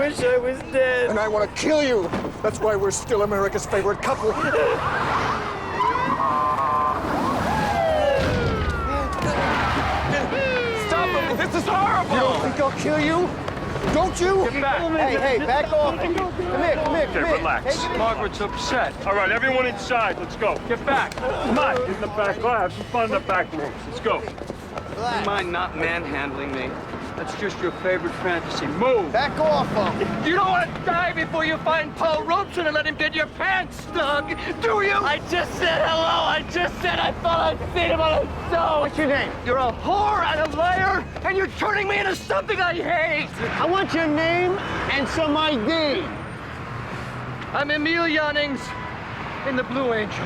wish I was dead. And I want to kill you. That's why we're still America's favorite couple. Stop him! This is horrible! You don't think I'll kill you? Don't you? Get back! Hey, back off. Come here. Okay, relax. Margaret's upset. All right, everyone inside. Let's go. Get back. Come on. Get in the back. Go have some fun in the back rooms. Let's go. Relax. You mind not manhandling me? That's just your favorite fantasy. Move. Back off him. You don't want to die before you find Paul Robeson and let him get your pants snug, do you? I just said hello. I just said I thought I'd seen him on a show. What's your name? You're a whore and a liar, and you're turning me into something I hate. I want your name and some ID. I'm Emil Jannings in the Blue Angel.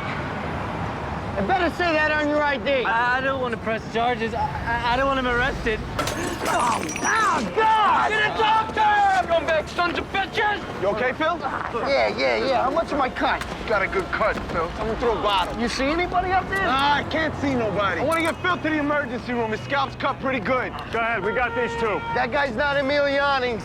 I better say that on your ID. I don't want to press charges. I don't want him arrested. Oh, God! Get a doctor! Come back, sons of bitches! You okay, Phil? Yeah. How much am I cut? Got a good cut, Phil. Someone threw a bottle. You see anybody up there? Nah, I can't see nobody. I want to get Phil to the emergency room. His scalp's cut pretty good. Go ahead, we got these two. That guy's not Emil Jannings.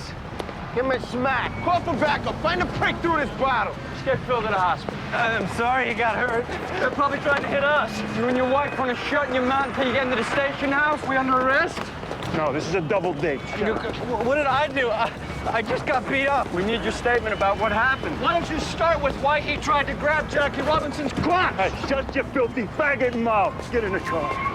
Give him a smack. Call for backup. Find a prick through this bottle. Let's get Phil to the hospital. I'm sorry you got hurt. They're probably trying to hit us. You and your wife want to shut in your mouth until you get into the station house? We under arrest? No, this is a double date. What did I do? I just got beat up. We need your statement about what happened. Why don't you start with why he tried to grab Jackie Robinson's crotch? Hey, shut your filthy faggot mouth. Get in the car.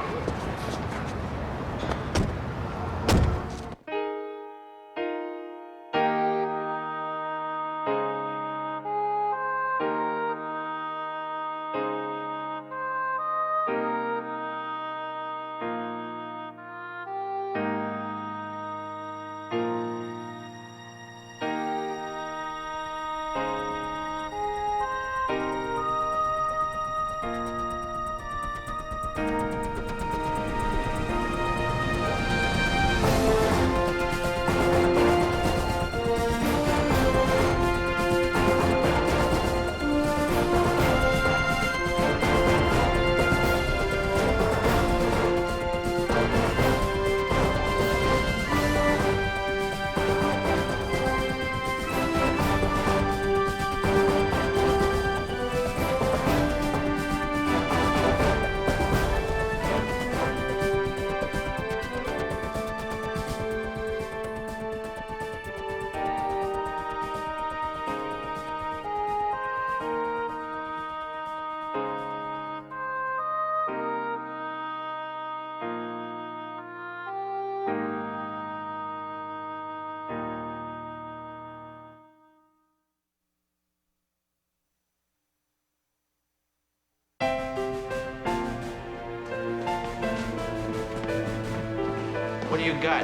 What do you got?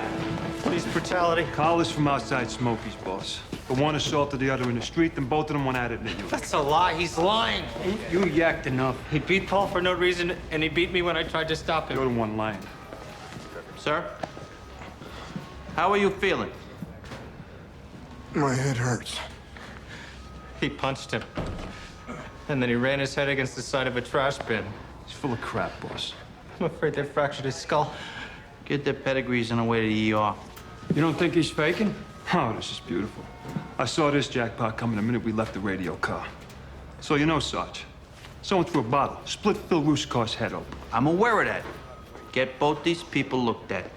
Police brutality. Call is from outside Smokey's, boss. The one assaulted the other in the street, then both of them went at it in the unit. That's a lie. He's lying. You yacked enough. He beat Paul for no reason, and he beat me when I tried to stop him. You're the one lying. Sir? How are you feeling? My head hurts. He punched him. And then he ran his head against the side of a trash bin. He's full of crap, boss. I'm afraid they fractured his skull. Get their pedigrees on the way to the ER. You don't think he's faking? Oh, this is beautiful. I saw this jackpot coming the minute we left the radio car. So you know, Sarge, someone threw a bottle, split Phil Ruskar's head open. I'm aware of that. Get both these people looked at.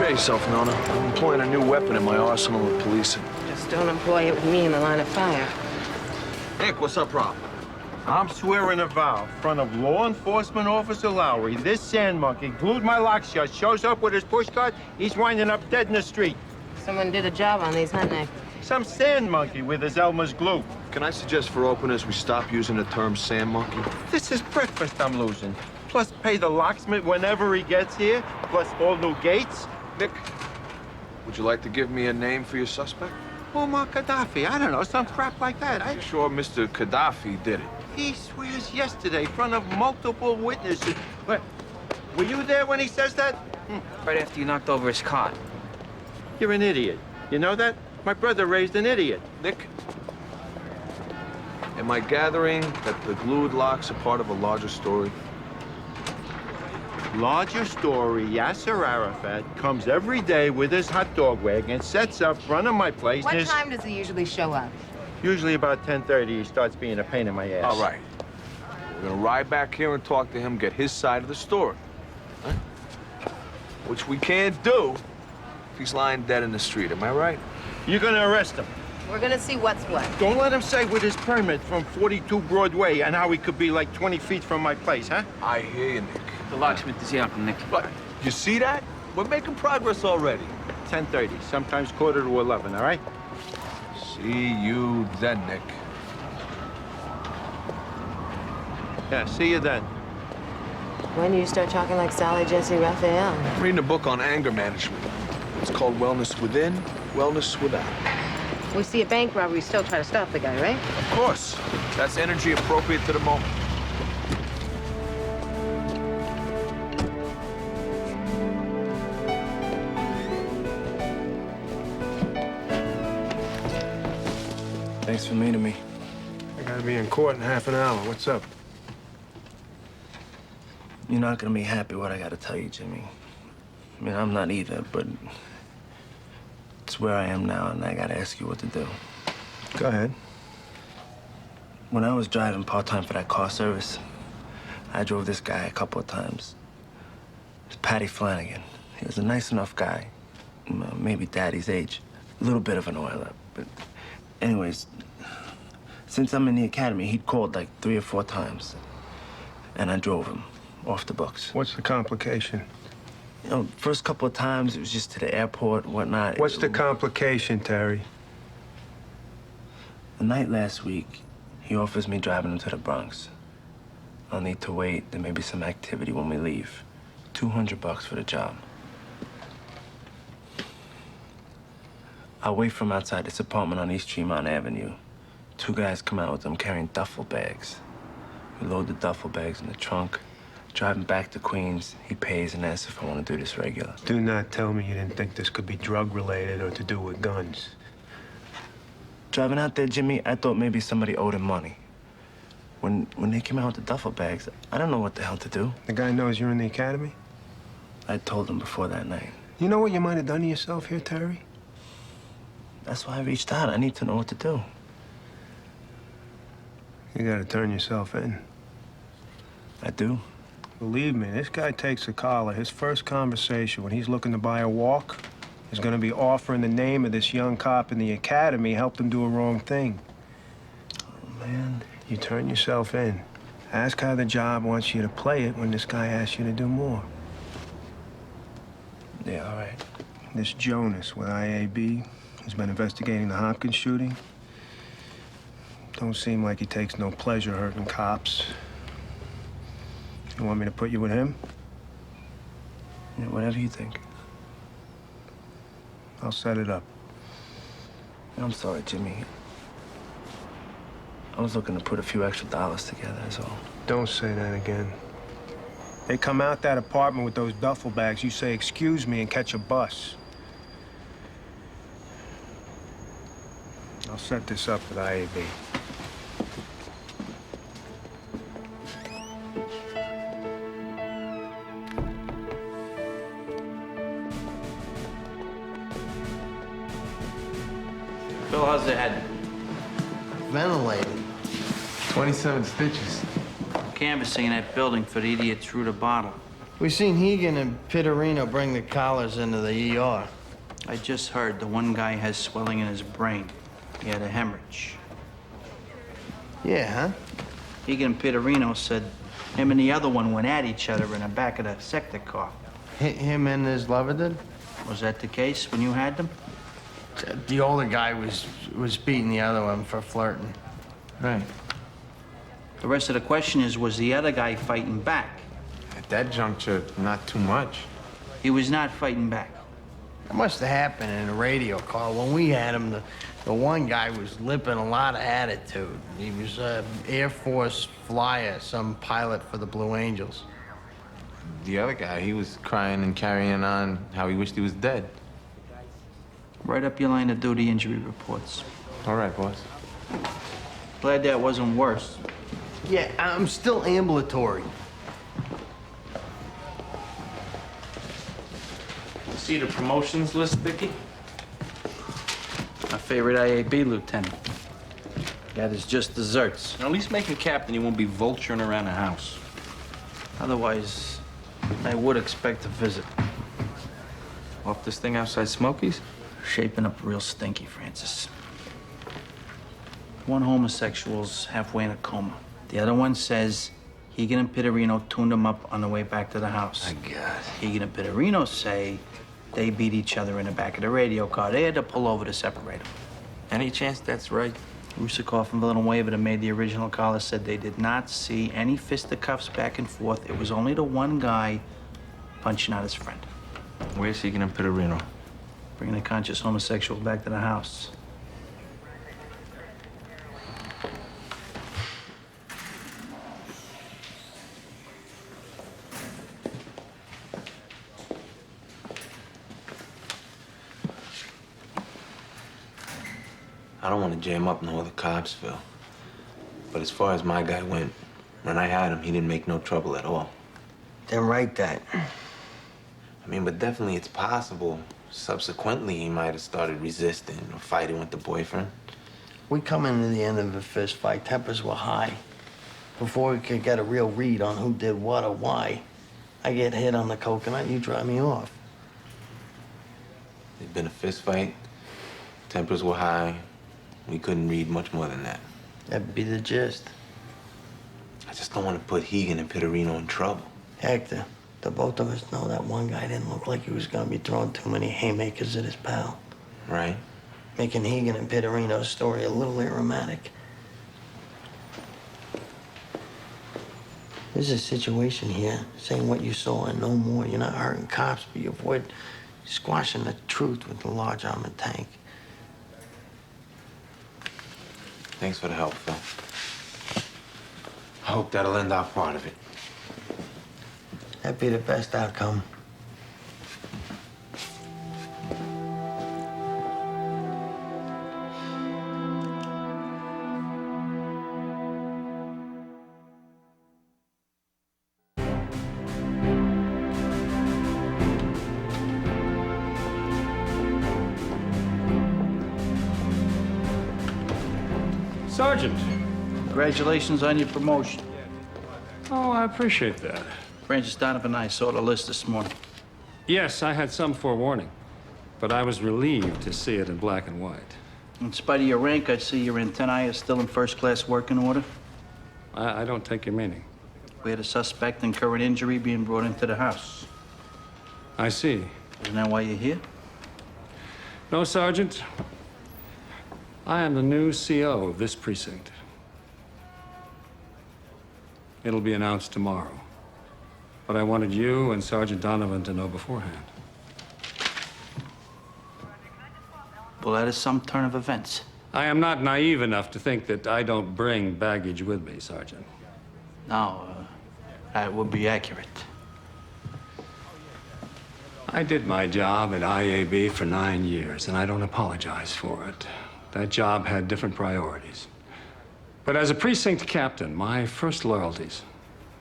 Yourself, Nona. I'm employing a new weapon in my arsenal of policing. Just don't employ it with me in the line of fire. Nick, what's up, Rob? I'm swearing a vow in front of law enforcement officer Lowry. This sand monkey glued my lock shut, shows up with his pushcart, he's winding up dead in the street. Someone did a job on these, huh, Nick? Some sand monkey with his Elmer's glue. Can I suggest for openers we stop using the term sand monkey? This is breakfast I'm losing. Plus pay the locksmith whenever he gets here, plus all new gates. Nick, would you like to give me a name for your suspect? Muammar Gaddafi, I don't know, some crap like that. I'm sure Mr. Gaddafi did it. He swears yesterday in front of multiple witnesses. Were you there when he says that? Right after you knocked over his cot. You're an idiot. You know that? My brother raised an idiot. Nick, am I gathering that the glued locks are part of a larger story? Larger story, Yasser Arafat comes every day with his hot dog wagon, sets up, front of my place. What time does he usually show up? Usually about 10:30, he starts being a pain in my ass. All right. We're gonna ride back here and talk to him, get his side of the story. Huh? Which we can't do if he's lying dead in the street, am I right? You're gonna arrest him. We're gonna see what's what. Don't let him say with his permit from 42 Broadway and how he could be like 20 feet from my place, huh? I hear you, Nick. The locksmith is here, Nick. But you see that? We're making progress already. 10:30, sometimes quarter to 11, all right? See you then, Nick. Yeah, see you then. When do you start talking like Sally Jesse Raphael? I'm reading a book on anger management. It's called Wellness Within, Wellness Without. We see a bank robbery, still try to stop the guy, right? Of course. That's energy appropriate to the moment. Thanks for meeting me. I gotta be in court in half an hour. What's up? You're not gonna be happy what I gotta tell you, Jimmy. I mean, I'm not either, but it's where I am now, and I gotta ask you what to do. Go ahead. When I was driving part-time for that car service, I drove this guy a couple of times. It's Patty Flanagan. He was a nice enough guy, maybe Daddy's age. A little bit of an oiler, but anyways, since I'm in the academy, he'd called like 3 or 4 times, and I drove him off the books. What's the complication? You know, first couple of times, it was just to the airport and whatnot. What's the complication, Terry? The night last week, he offers me driving him to the Bronx. I'll need to wait. There may be some activity when we leave. $200 for the job. I'll wait for him outside this apartment on East Tremont Avenue. 2 guys come out with them carrying duffel bags. We load the duffel bags in the trunk. Driving back to Queens, he pays and asks if I want to do this regular. Do not tell me you didn't think this could be drug-related or to do with guns. Driving out there, Jimmy, I thought maybe somebody owed him money. When they came out with the duffel bags, I don't know what the hell to do. The guy knows you're in the academy? I told him before that night. You know what you might have done to yourself here, Terry? That's why I reached out. I need to know what to do. You gotta turn yourself in. I do. Believe me, this guy takes a collar. His first conversation when he's looking to buy a walk is gonna be offering the name of this young cop in the academy helped him do a wrong thing. Oh, man. You turn yourself in. Ask how the job wants you to play it when this guy asks you to do more. Yeah, all right. This Jonas with IAB, who's been investigating the Hopkins shooting, don't seem like he takes no pleasure hurting cops. You want me to put you with him? Yeah, whatever you think. I'll set it up. I'm sorry, Jimmy. I was looking to put a few extra dollars together, that's all. Don't say that again. They come out that apartment with those duffel bags, you say, excuse me, and catch a bus. I'll set this up with IAB. Bill, how's the head? Ventilated. 27 stitches. Canvassing that building for the idiot threw the bottle. We seen Hegan and Pittarino bring the collars into the ER. I just heard the one guy has swelling in his brain. He had a hemorrhage. Yeah, huh? Egan and Pittarino said him and the other one went at each other in the back of the sector car. Him and his lover did? Was that the case when you had them? The older guy was beating the other one for flirting. Right. The rest of the question is, was the other guy fighting back? At that juncture, not too much. He was not fighting back. It must have happened in a radio call. When we had him, the one guy was lipping a lot of attitude. He was an Air Force flyer, some pilot for the Blue Angels. The other guy, he was crying and carrying on how he wished he was dead. Write up your line of duty injury reports. All right, boss. Glad that wasn't worse. Yeah, I'm still ambulatory. See the promotions list, Vicky? My favorite IAB lieutenant. That is just desserts. At least make him captain, he won't be vulturing around the house. Otherwise, I would expect a visit. Off this thing outside Smokey's? Shaping up real stinky, Francis. One homosexual's halfway in a coma. The other one says Hegan and Pittarino tuned him up on the way back to the house. My God. Hegan and Pittarino say they beat each other in the back of the radio car. They had to pull over to separate them. Any chance that's right? Rusikoff and Villanueva that made the original caller said they did not see any fisticuffs back and forth. It was only the one guy punching out his friend. Where's Hegan and Pittarino? Bringing a conscious homosexual back to the house. I don't want to jam up no other cops, Phil. But as far as my guy went, when I had him, he didn't make no trouble at all. Then write that. I mean, but definitely it's possible. Subsequently, he might have started resisting or fighting with the boyfriend. We come into the end of a fist fight, tempers were high. Before we could get a real read on who did what or why, I get hit on the coconut, you drive me off. There'd been a fist fight, tempers were high. We couldn't read much more than that. That'd be the gist. I just don't want to put Hegan and Pittarino in trouble. Hector, the both of us know that one guy didn't look like he was gonna be throwing too many haymakers at his pal. Right? Making Hegan and Pittarino's story a little aromatic. There's a situation here, saying what you saw and no more. You're not hurting cops, but you avoid squashing the truth with a large armored tank. Thanks for the help, Phil. I hope that'll end our part of it. That'd be the best outcome. Sergeant. Congratulations on your promotion. Oh, I appreciate that. Francis Donovan and I saw the list this morning. Yes, I had some forewarning, but I was relieved to see it in black and white. In spite of your rank, I see your antennae are still in first-class working order. I don't take your meaning. We had a suspect in current injury being brought into the house. I see. Isn't that why you're here? No, Sergeant. I am the new CO of this precinct. It'll be announced tomorrow. But I wanted you and Sergeant Donovan to know beforehand. Well, that is some turn of events. I am not naive enough to think that I don't bring baggage with me, Sergeant. No, that would be accurate. I did my job at IAB for 9 years, and I don't apologize for it. That job had different priorities. But as a precinct captain, my first loyalties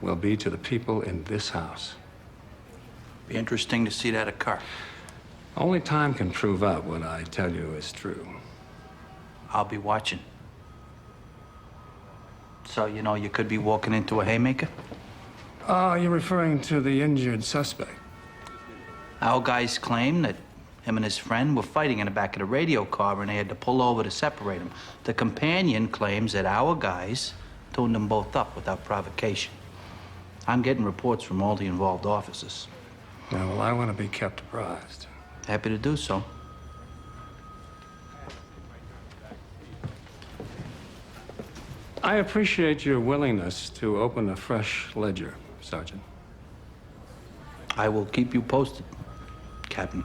will be to the people in this house. Be interesting to see that occur. Only time can prove out what I tell you is true. I'll be watching. So, you know, you could be walking into a haymaker? You're referring to the injured suspect. Our guys claim that him and his friend were fighting in the back of the radio car and they had to pull over to separate them. The companion claims that our guys tuned them both up without provocation. I'm getting reports from all the involved officers. Yeah, well, I want to be kept apprised. Happy to do so. I appreciate your willingness to open a fresh ledger, Sergeant. I will keep you posted, Captain.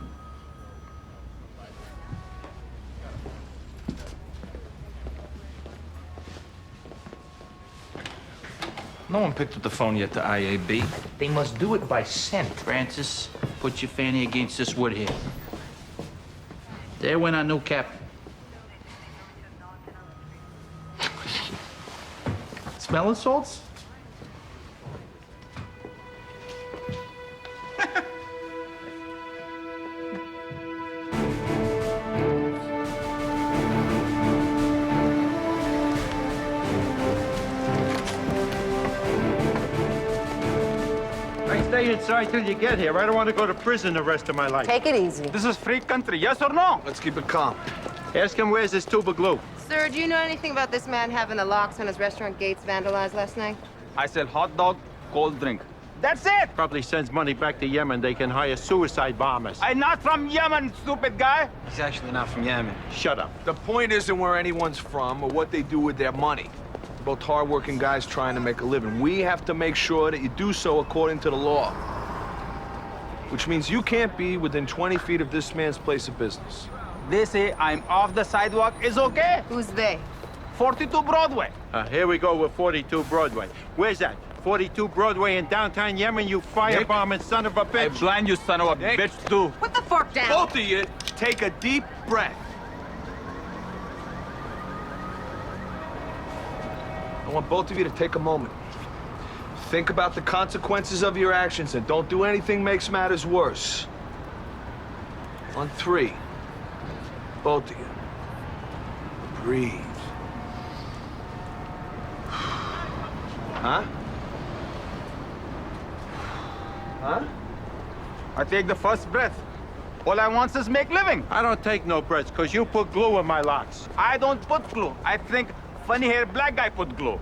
No one picked up the phone yet to IAB. They must do it by scent. Francis, put your fanny against this wood here. There went our new captain. Smelling salts? I stay inside till you get here. I don't want to go to prison the rest of my life. Take it easy. This is free country, yes or no? Let's keep it calm. Ask him where's his tube of glue. Sir, do you know anything about this man having the locks on his restaurant gates vandalized last night? I sell hot dog, cold drink. That's it! Probably sends money back to Yemen. They can hire suicide bombers. I'm not from Yemen, stupid guy! He's actually not from Yemen. Shut up. The point isn't where anyone's from or what they do with their money. They're both hardworking guys trying to make a living. We have to make sure that you do so according to the law. Which means you can't be within 20 feet of this man's place of business. They say I'm off the sidewalk. Is okay? Who's they? 42 Broadway. Here we go with 42 Broadway. Where's that? 42 Broadway in downtown Yemen, you firebombing son of a bitch. I blind you son of a bitch, too. Put the fork down. Both of you, take a deep breath. I want both of you to take a moment. Think about the consequences of your actions and don't do anything makes matters worse. On 3. Both of you. Breathe. Huh? Huh? I take the first breath. All I want is make living. I don't take no breaths, because you put glue in my locks. I don't put glue. I think funny-haired black guy put glue.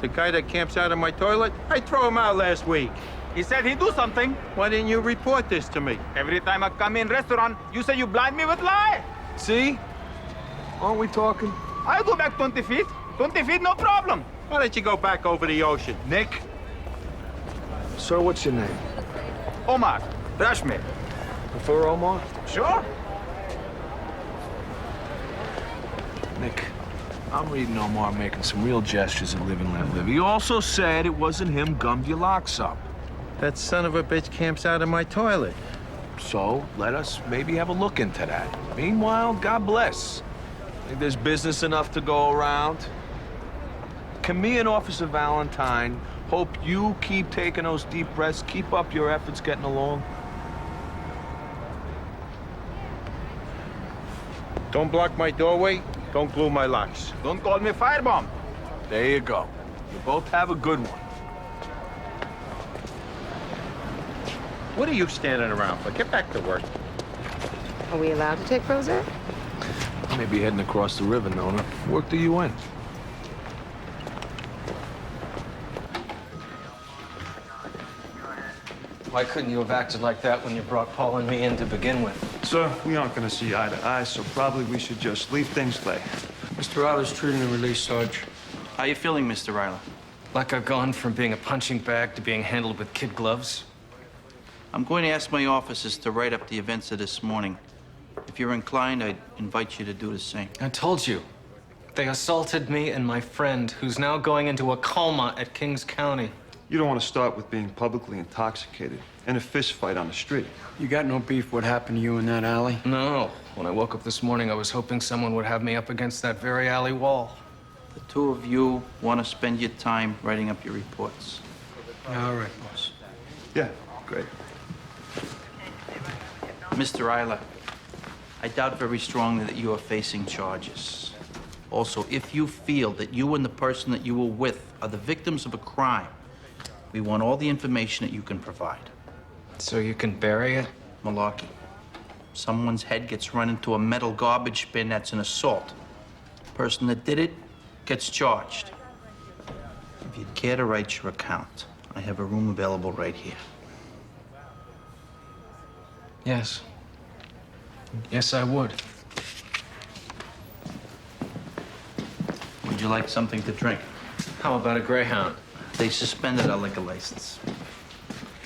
The guy that camps out of my toilet? I threw him out last week. He said he'd do something. Why didn't you report this to me? Every time I come in restaurant, you say you blind me with lie. See? Aren't we talking? I'll go back 20 feet. 20 feet, no problem. Why don't you go back over the ocean? Nick? Sir, what's your name? Omar. Rashmi. Prefer Omar? Sure. Nick, I'm reading Omar making some real gestures of live and let live. He also said it wasn't him gummed your locks up. That son of a bitch camps out of my toilet. So, let us maybe have a look into that. Meanwhile, God bless. Think there's business enough to go around? Can me and Officer Valentine hope you keep taking those deep breaths, keep up your efforts getting along? Don't block my doorway. Don't glue my locks. Don't call me firebomb. There you go. You both have a good one. What are you standing around for? Get back to work. Are we allowed to take Prozac? I may be heading across the river, Nona. Work do you in? Why couldn't you have acted like that when you brought Paul and me in to begin with? Sir, we aren't going to see eye to eye, so probably we should just leave things lay. Mr. Ryler's treating and release, Sarge. How you feeling, Mr. Ryler? Like I've gone from being a punching bag to being handled with kid gloves? I'm going to ask my officers to write up the events of this morning. If you're inclined, I'd invite you to do the same. I told you. They assaulted me and my friend, who's now going into a coma at Kings County. You don't want to start with being publicly intoxicated in a fist fight on the street. You got no beef what happened to you in that alley? No. When I woke up this morning, I was hoping someone would have me up against that very alley wall. The two of you want to spend your time writing up your reports. All right, boss. Yeah, great. Mr. Ryler, I doubt very strongly that you are facing charges. Also, if you feel that you and the person that you were with are the victims of a crime, we want all the information that you can provide. So you can bury it? Malarkey. Someone's head gets run into a metal garbage bin, that's an assault. The person that did it gets charged. If you'd care to write your account, I have a room available right here. Yes. Yes, I would. Would you like something to drink? How about a Greyhound? They suspended our liquor license.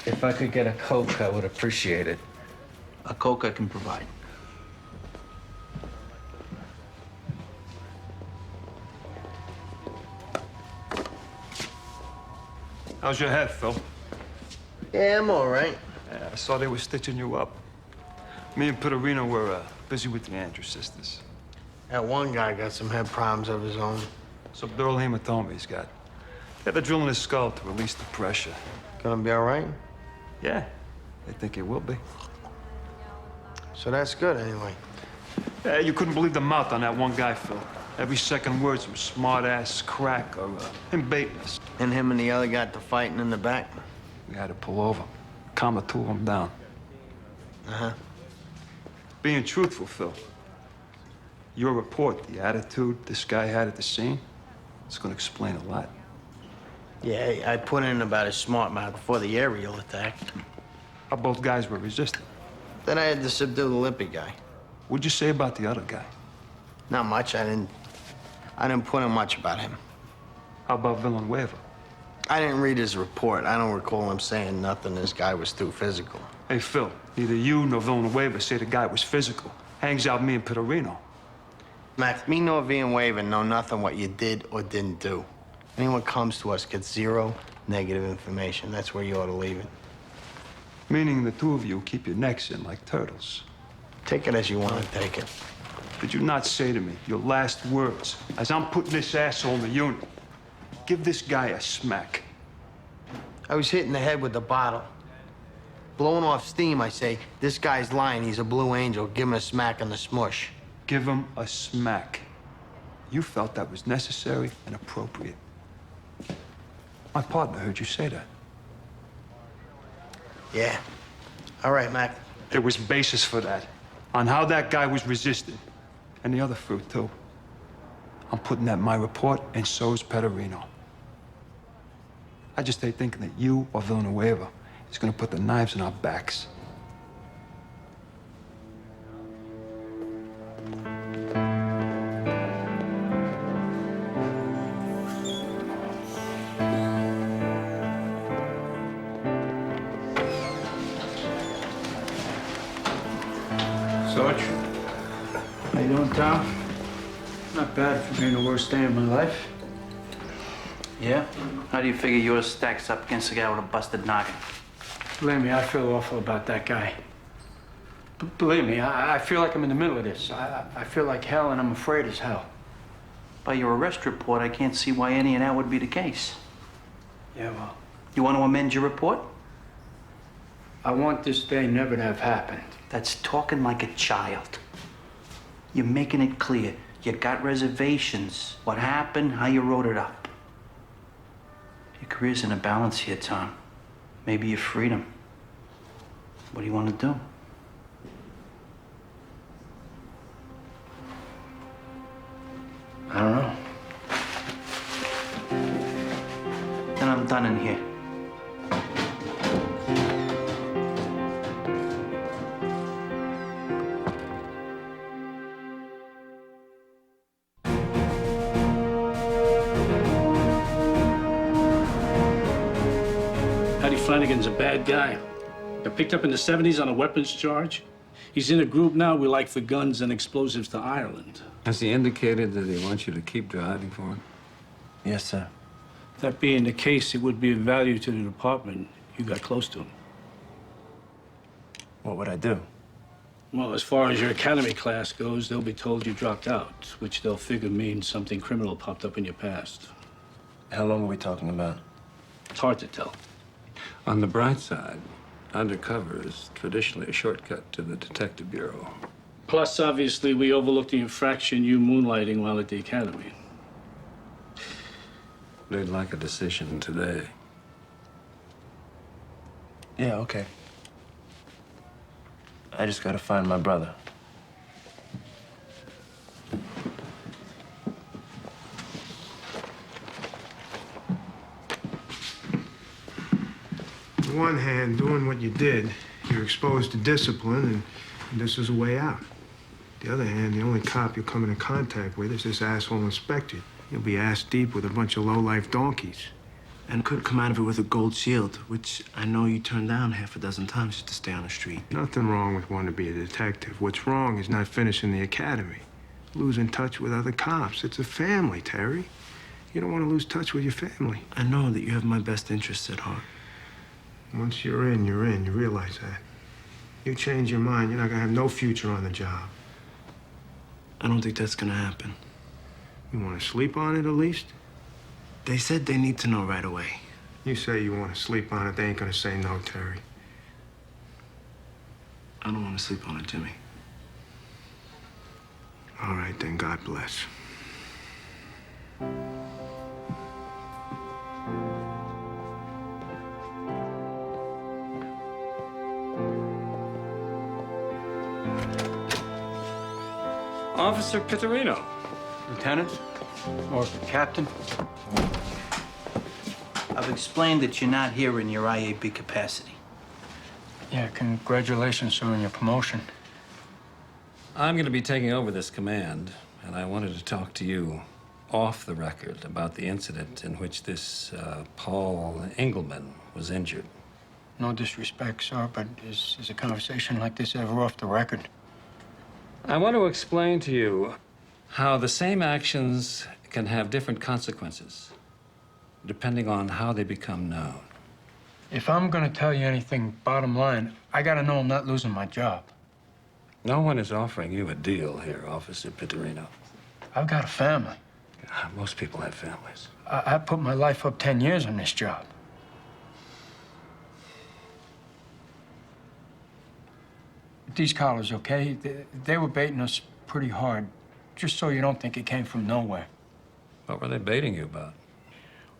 If I could get a Coke, I would appreciate it. A Coke I can provide. How's your head, Phil? Yeah, I'm all right. Yeah, I saw they were stitching you up. Me and Pittarino were busy with the Andrews sisters. That one guy got some head problems of his own. Subdural hematoma he's got. They had to drill in his skull to release the pressure. Gonna be all right? Yeah, they think it will be. So that's good, anyway. Yeah, you couldn't believe the mouth on that one guy, Phil. Every second word's from smart-ass crack or him baiting us. And him and the other got to fighting in the back? We had to pull over, calm the two of them down. Uh-huh. Being truthful, Phil. Your report, the attitude this guy had at the scene, it's gonna explain a lot. Yeah, I put in about his smart mouth before the aerial attack. How both guys were resisting. Then I had to subdue the limpy guy. What'd you say about the other guy? Not much. I didn't put in much about him. How about Villanueva? I didn't read his report. I don't recall him saying nothing. This guy was too physical. Hey, Phil, neither you nor Villanueva say the guy was physical. Hangs out me and Pittarino. Max, me nor Villanueva know nothing what you did or didn't do. Anyone comes to us gets zero negative information. That's where you ought to leave it. Meaning the two of you keep your necks in like turtles. Take it as you want to take it. Did you not say to me your last words as I'm putting this asshole in the unit? Give this guy a smack. I was hitting the head with the bottle. Blowing off steam, I say, this guy's lying. He's a blue angel. Give him a smack on the smush. Give him a smack. You felt that was necessary and appropriate. My partner heard you say that. Yeah. All right, Mac. There was basis for that. On how that guy was resisting. And the other fruit, too. I'm putting that in my report, and so is Pittarino. I just hate thinking that you or Villanueva is gonna put the knives in our backs. Sarge, how you doing, Tom? Not bad for being the worst day of my life. Yeah? How do you figure yours stacks up against the guy with a busted noggin? Believe me, I feel awful about that guy. Believe me, I feel like I'm in the middle of this. I feel like hell, and I'm afraid as hell. By your arrest report, I can't see why any of that would be the case. Yeah, well, You want to amend your report? I want this day never to have happened. That's talking like a child. You're making it clear. You got reservations. What happened, how you wrote it up. Your career's in a balance here, Tom. Maybe your freedom. What do you want to do? I don't know. Then I'm done in here. Paddy Flanagan's a bad guy. Got picked up in the 70s on a weapons charge. He's in a group now we like for guns and explosives to Ireland. Has he indicated that he wants you to keep driving for him? Yes, sir. That being the case, it would be of value to the department you got close to him. What would I do? Well, as far as your academy class goes, they'll be told you dropped out, which they'll figure means something criminal popped up in your past. How long are we talking about? It's hard to tell. On the bright side, undercover is traditionally a shortcut to the detective bureau. Plus, obviously, we overlooked the infraction you moonlighting while at the academy. They'd like a decision today. Yeah, okay. I just gotta find my brother. On one hand, doing what you did, you're exposed to discipline, and this is a way out. On the other hand, the only cop you'll come into contact with is this asshole inspector. You'll be ass deep with a bunch of low-life donkeys. And could come out of it with a gold shield, which I know you turned down half a dozen times just to stay on the street. Nothing wrong with wanting to be a detective. What's wrong is not finishing the academy, losing touch with other cops. It's a family, Terry. You don't want to lose touch with your family. I know that you have my best interests at heart. Once you're in, you're in. You realize that. You change your mind, you're not gonna have no future on the job. I don't think that's gonna happen. You want to sleep on it at least? They said they need to know right away. You say you want to sleep on it, they ain't gonna say no, Terry. I don't want to sleep on it, Jimmy. All right, then, God bless. Officer Pittarino. Lieutenant? Or Captain? I've explained that you're not here in your IAB capacity. Yeah, congratulations on your promotion. I'm going to be taking over this command, and I wanted to talk to you off the record about the incident in which this Paul Engelman was injured. No disrespect, sir, but is a conversation like this ever off the record? I want to explain to you how the same actions can have different consequences depending on how they become known. If I'm gonna tell you anything, bottom line, I gotta know I'm not losing my job. No one is offering you a deal here, Officer Pittarino. I've got a family. Most people have families. I put my life up 10 years on this job. These collars, okay? They were baiting us pretty hard, just so you don't think it came from nowhere. What were they baiting you about?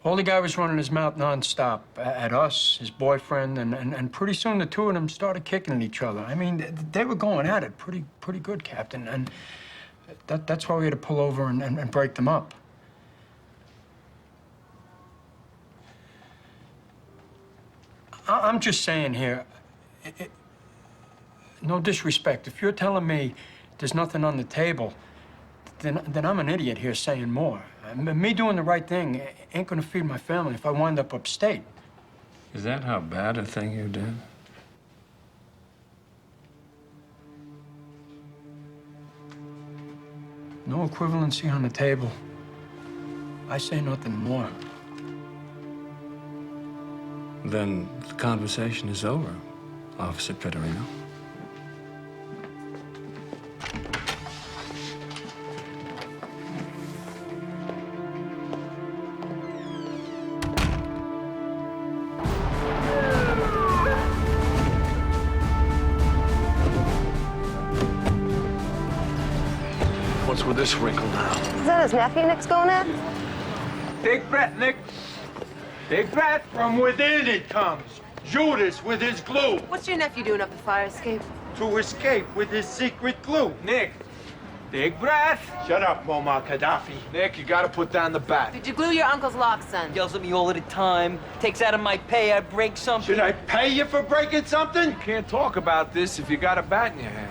All the guy was running his mouth nonstop at us, his boyfriend, and pretty soon the two of them started kicking at each other. I mean, they were going at it pretty good, Captain, and that's why we had to pull over and break them up. I'm just saying here, no disrespect. If you're telling me there's nothing on the table, then I'm an idiot here saying more. Me doing the right thing ain't gonna feed my family if I wind up upstate. Is that how bad a thing you did? No equivalency on the table. I say nothing more. Then the conversation is over, Officer Pittarino. What's with this wrinkle now? Is that his nephew Nick's going at? Take breath, Nick. Take breath. From within it comes. Judas with his glue. What's your nephew doing up the fire escape? To escape with his secret glue. Nick, take breath. Shut up, Muammar Gaddafi. Nick, you gotta put down the bat. Did you glue your uncle's locks, son? Yells at me all of the time. Takes out of my pay. I break something. Should I pay you for breaking something? You can't talk about this if you got a bat in your hand.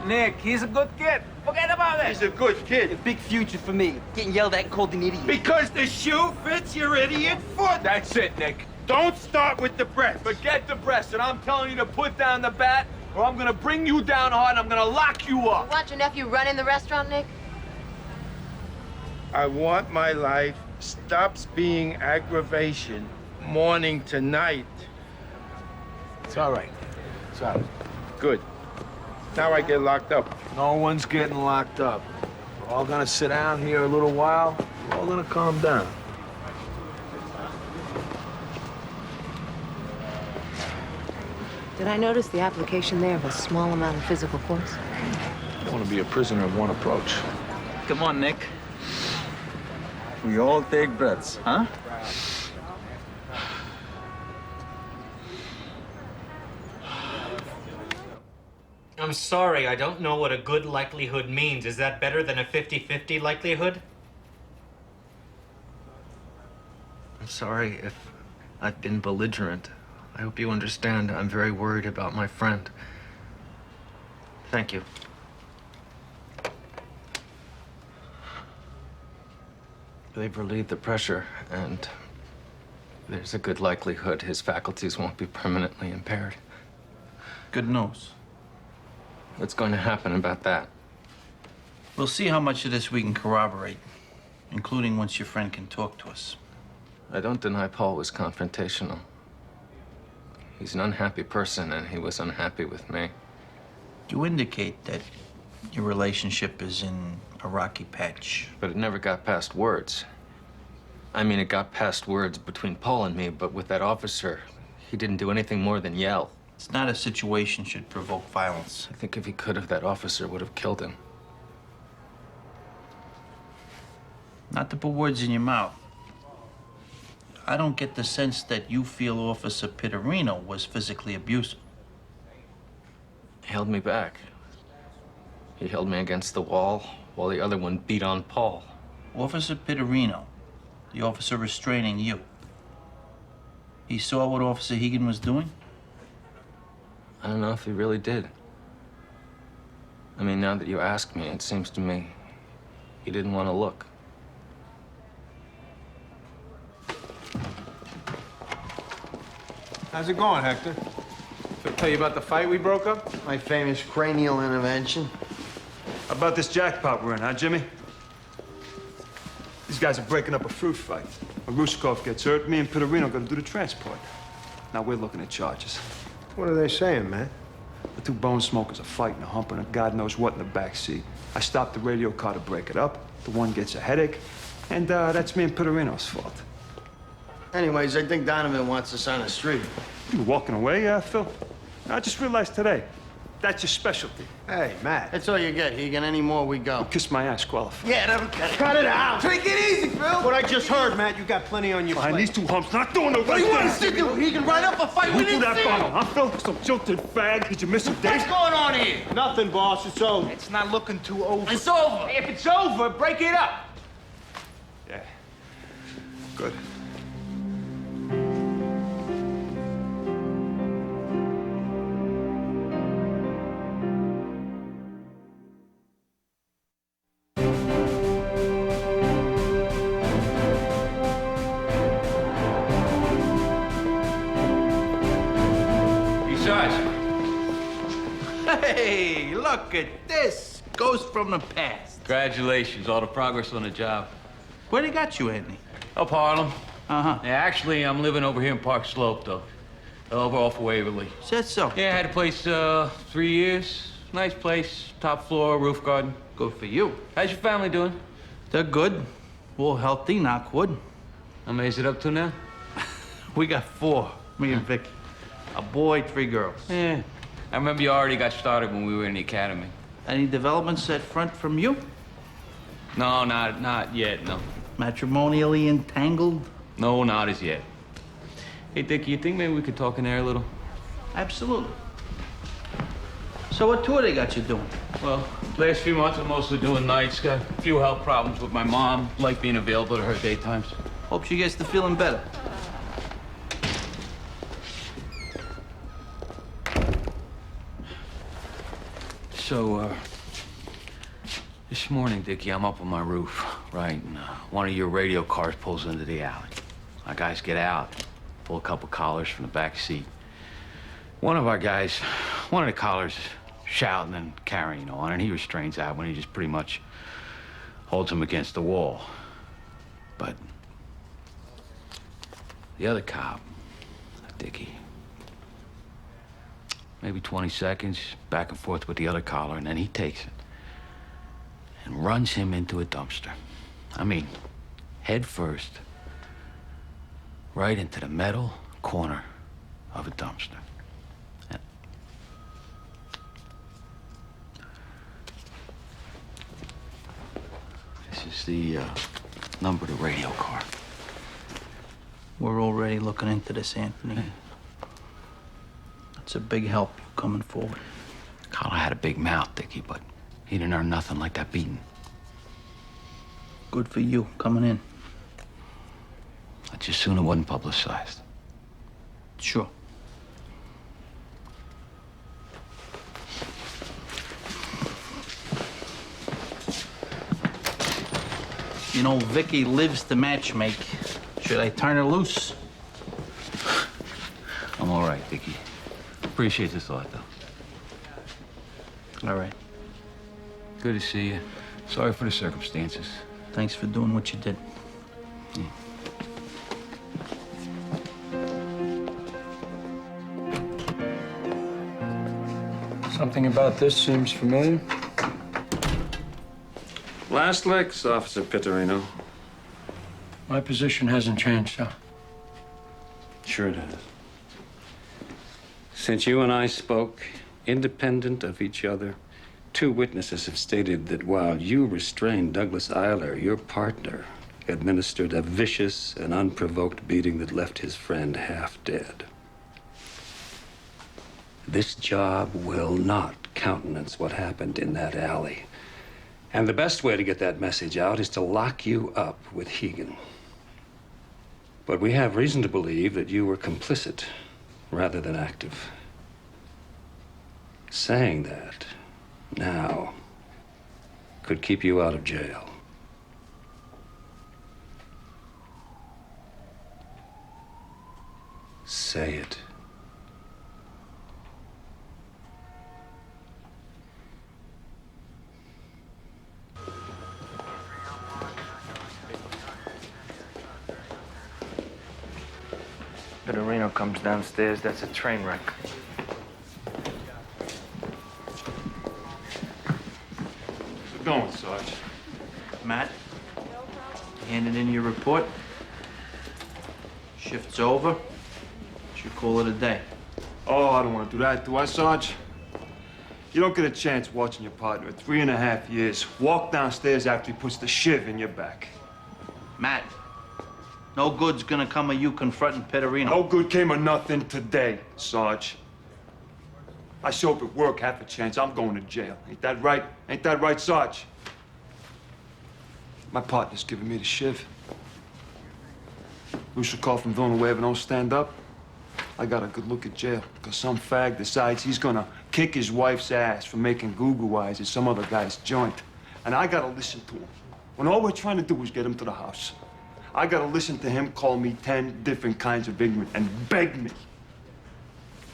Nick, he's a good kid. Forget about it. He's a good kid. A big future for me. Getting yelled at and called an idiot. Because the shoe fits your idiot foot. That's it, Nick. Don't start with the breath. Forget the breast, and I'm telling you to put down the bat, or I'm gonna bring you down hard and I'm gonna lock you You up. want your nephew running the restaurant, Nick? I want my life stops being aggravation morning to night. It's all right. It's all right. Good. Now I get locked up. No one's getting locked up. We're all gonna sit down here a little while. We're all gonna calm down. Did I notice the application there of a small amount of physical force? I want to be a prisoner of one approach. Come on, Nick. We all take breaths, huh? I'm sorry, I don't know what a good likelihood means. Is that better than a 50-50 likelihood? I'm sorry if I've been belligerent. I hope you understand I'm very worried about my friend. Thank you. They've relieved the pressure, and there's a good likelihood his faculties won't be permanently impaired. Good news. What's going to happen about that? We'll see how much of this we can corroborate. including once your friend can talk to us. I don't deny Paul was confrontational. He's an unhappy person, and he was unhappy with me. You indicate that your relationship is in a rocky patch. But it never got past words. I mean, it got past words between Paul and me, but with that officer, he didn't do anything more than yell. It's not a situation should provoke violence. I think if he could have, that officer would have killed him. Not to put words in your mouth. I don't get the sense that you feel Officer Pittarino was physically abusive. He held me back. He held me against the wall while the other one beat on Paul. Officer Pittarino, the officer restraining you, he saw what Officer Hegan was doing? I don't know if he really did. I mean, now that you ask me, it seems to me he didn't want to look. How's it going, Hector? Should I tell you about the fight we broke up? My famous cranial intervention. How about this jackpot we're in, huh, Jimmy? These guys are breaking up a fruit fight. When Rushkov gets hurt, me and Pittarino gotta do the transport. Now we're looking at charges. What are they saying, man? The two bone smokers are fighting a humping a God knows what in the back seat. I stopped the radio car to break it up. The one gets a headache, and that's me and Pittarino's fault. Anyways, I think Donovan wants us on the street. You walking away, Phil? I just realized today, that's your specialty. Hey, Matt. That's all you get, Hegan. Any more, we go. Kiss my ass, qualify. Yeah, that'll cut it. Cut it out! Take it easy, Phil. What I just heard, Matt, you got plenty on your Behind plate. these two humps, not doing the right What do you want us thing. to do? He can write up a fight. Who We threw didn't that see bottle, him. huh, Phil? Some jilted fag. Did you miss a date? What's going on here? Nothing, boss. It's over. It's not looking too over. It's over. If it's over, break it up. Yeah. Good. Hey, look at this. Ghost from the past. Congratulations, all the progress on the job. Where they got you, Anthony? Up Harlem. Uh-huh. Yeah, actually, I'm living over here in Park Slope, though. Over off of Waverly. Said so. Yeah, I had a place 3 years. Nice place, top floor, roof garden. Good for you. How's your family doing? They're good. All healthy, knock wood. How many is it up to now? We got 4, me and Vicky. A boy, 3 girls. Yeah. I remember you already got started when we were in the academy. Any developments at front from you? No, not yet, no. Matrimonially entangled? No, not as yet. Hey, Dickie, you think maybe we could talk in there a little? Absolutely. So what tour they got you doing? Well, last few months I'm mostly doing nights. Got a few health problems with my mom. Like being available to her daytimes. Hope she gets to feeling better. So, this morning, Dickie, I'm up on my roof, right? And one of your radio cars pulls into the alley. My guys get out, pull a couple collars from the back seat. One of the collars shouting and carrying on, and he restrains that one. He just pretty much holds him against the wall. But the other cop, Dickie, maybe 20 seconds, back and forth with the other collar, and then he takes it and runs him into a dumpster. I mean, head first, right into the metal corner of a dumpster. And this is the number of the radio car. We're already looking into this, Anthony. It's a big help you coming forward. Collar had a big mouth, Dickie, but he didn't earn nothing like that beating. Good for you coming in. I'd just soon it wasn't publicized. Sure. You know, Vicky lives to matchmake. Should I turn her loose? I'm all right, Dickie. Appreciate the thought, though. All right. Good to see you. Sorry for the circumstances. Thanks for doing what you did. Something about this seems familiar. Last licks, Officer Pittarino. My position hasn't changed, sir. Sure it has. Since you and I spoke, independent of each other, 2 witnesses have stated that while you restrained Douglas Eiler, your partner administered a vicious and unprovoked beating that left his friend half dead. This job will not countenance what happened in that alley. And the best way to get that message out is to lock you up with Hegan. But we have reason to believe that you were complicit rather than active. Saying that now could keep you out of jail. Say it. Pittarino comes downstairs, that's a train wreck. We're going, Sarge. Matt, you handed in your report. Shift's over. Should call it a day. Oh, I don't want to do that, do I, Sarge? You don't get a chance watching your partner at 3.5 years walk downstairs after he puts the shiv in your back. Matt, no good's gonna come of you confronting Pittarino. No good came of nothing today, Sarge. I show up at work half a chance, I'm going to jail. Ain't that right? Ain't that right, Sarge? My partner's giving me the shiv. Lucia called from Villeneuve and don't stand up. I got a good look at jail, because some fag decides he's gonna kick his wife's ass for making goo-goo eyes at some other guy's joint. And I gotta listen to him. When all we're trying to do is get him to the house. I gotta listen to him call me 10 different kinds of ignorant and beg me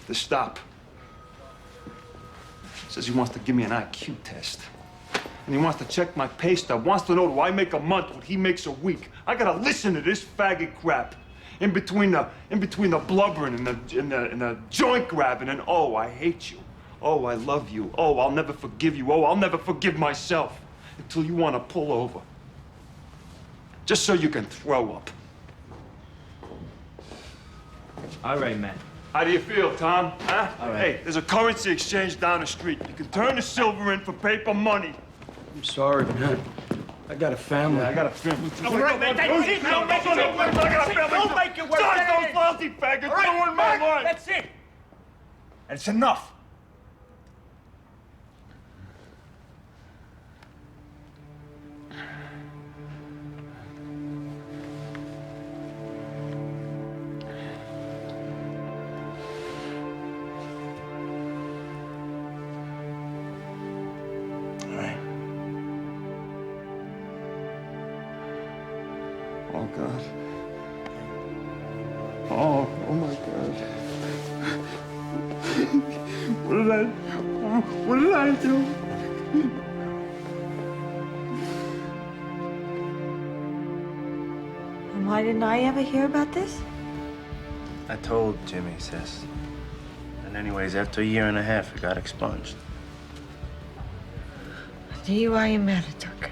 to stop. Says he wants to give me an IQ test. And he wants to check my pay stub, wants to know, do I make a month what he makes a week? I gotta listen to this faggot crap. In between the blubbering and the joint grabbing and oh, I hate you. Oh, I love you. Oh, I'll never forgive you. Oh, I'll never forgive myself until you want to pull over. Just so you can throw up. All right, man. How do you feel, Tom? Huh? All right. Hey, there's a currency exchange down the street. You can turn the silver in for paper money. I'm sorry, man. I got a family. Yeah, I got a family. All right, man, that's it. Don't make it worse. Don't make it worse. Stop those lousy faggots ruin my life. That's it. And it's enough. Oh, God. Oh my God. What did I do? And why didn't I ever hear about this? I told Jimmy, sis. And anyways, after 1.5 years, it got expunged. DUI in Matatuck.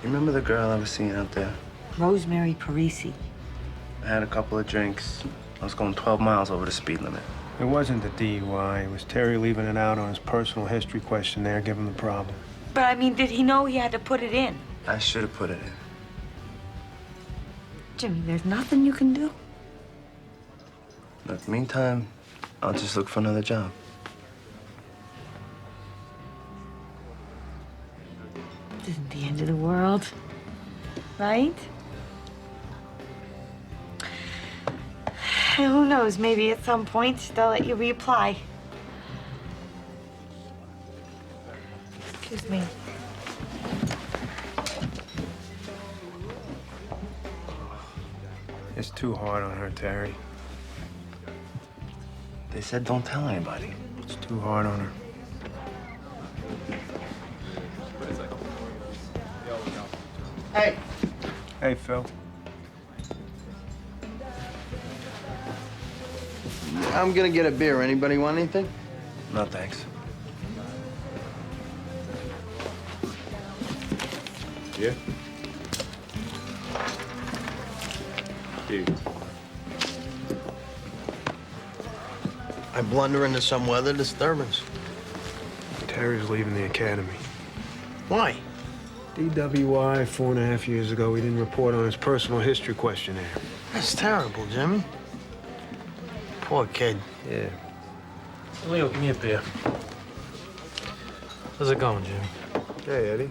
You remember the girl I was seeing out there? Rosemary Parisi. I had a couple of drinks. I was going 12 miles over the speed limit. It wasn't the DUI. It was Terry leaving it out on his personal history questionnaire, giving him the problem. But I mean, did he know he had to put it in? I should have put it in. Jimmy, there's nothing you can do. In the meantime, I'll just look for another job. This isn't the end of the world, right? And who knows, maybe at some point they'll let you reapply. Excuse me. It's too hard on her, Terry. They said don't tell anybody. It's too hard on her. Hey. Hey, Phil. I'm gonna get a beer. Anybody want anything? No, thanks. Yeah? Dude. I blunder into some weather disturbance. Terry's leaving the academy. Why? DWI 4.5 years ago, he didn't report on his personal history questionnaire. That's terrible, Jimmy. Poor kid. Yeah. Leo, give me a beer. How's it going, Jimmy? Hey, Eddie.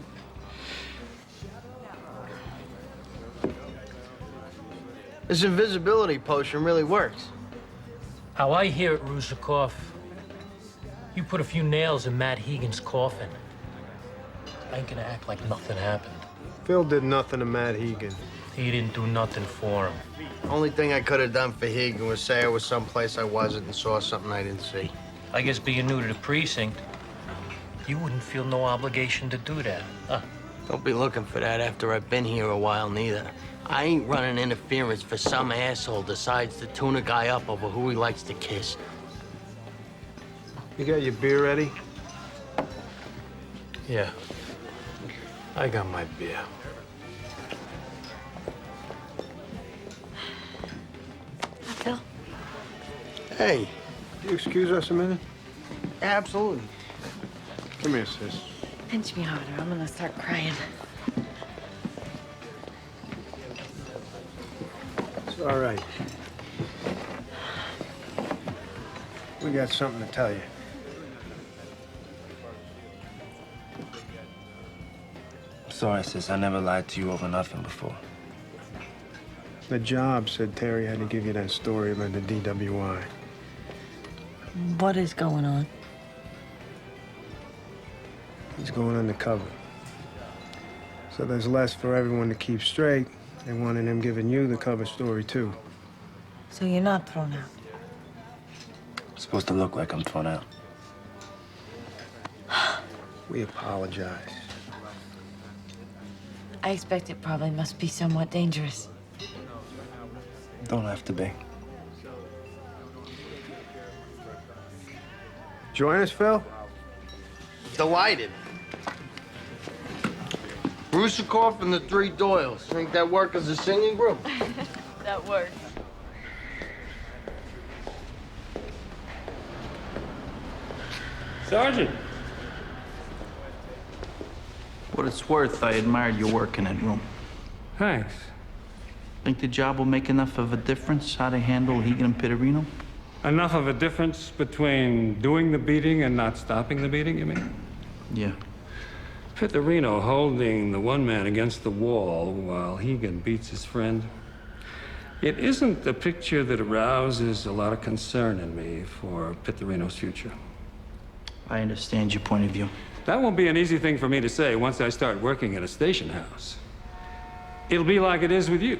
This invisibility potion really works. How I hear it, Rusakov, you put a few nails in Matt Hegan's coffin. I ain't gonna act like nothing happened. Phil did nothing to Matt Hegan. He didn't do nothing for him. Only thing I could have done for Hegan was say I was someplace I wasn't and saw something I didn't see. I guess being new to the precinct, you wouldn't feel no obligation to do that, huh? Don't be looking for that after I've been here a while, neither. I ain't running interference for some asshole decides to tune a guy up over who he likes to kiss. You got your beer, Eddie? Yeah. I got my beer. Phil? Hey. You excuse us a minute? Absolutely. Come here, sis. Pinch me harder. I'm gonna start crying. It's all right. We got something to tell you. Sorry, sis. I never lied to you over nothing before. The job said Terry had to give you that story about the DWI. What is going on? He's going undercover. So there's less for everyone to keep straight. They wanted him giving you the cover story, too. So you're not thrown out? It's supposed to look like I'm thrown out. We apologize. I expect it probably must be somewhat dangerous. Don't have to be. Join us, Phil? Delighted. Rusakov and the Three Doyles. Think that work as a singing group? That works. Sergeant. What it's worth, I admired your work in that room. Thanks. Think the job will make enough of a difference how to handle Hegan and Pittarino? Enough of a difference between doing the beating and not stopping the beating, you mean? Yeah. Pittarino holding the one man against the wall while Hegan beats his friend. It isn't a picture that arouses a lot of concern in me for Pittarino's future. I understand your point of view. That won't be an easy thing for me to say once I start working at a station house. It'll be like it is with you.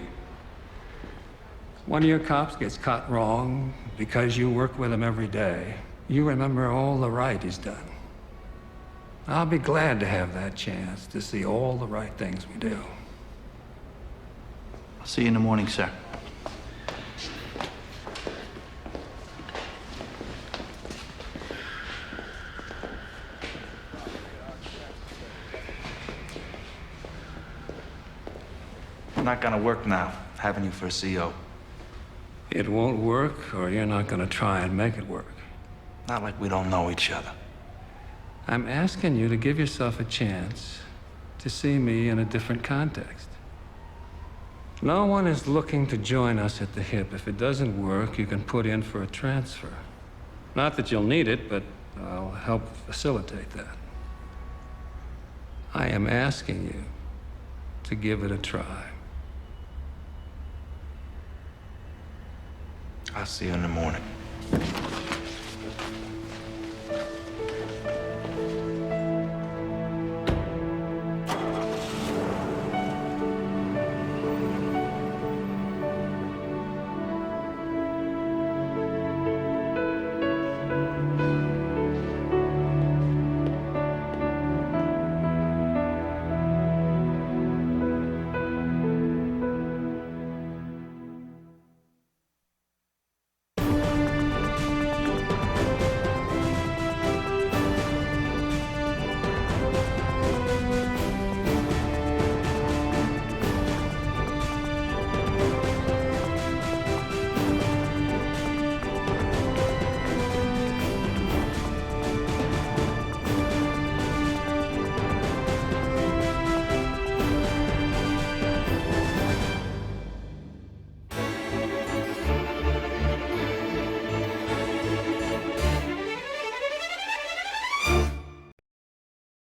One of your cops gets caught wrong because you work with him every day. You remember all the right he's done. I'll be glad to have that chance to see all the right things we do. I'll see you in the morning, sir. Not gonna work now, having you for a CO. It won't work, or you're not gonna try and make it work. Not like we don't know each other. I'm asking you to give yourself a chance to see me in a different context. No one is looking to join us at the hip. If it doesn't work, you can put in for a transfer. Not that you'll need it, but I'll help facilitate that. I am asking you to give it a try. I'll see you in the morning.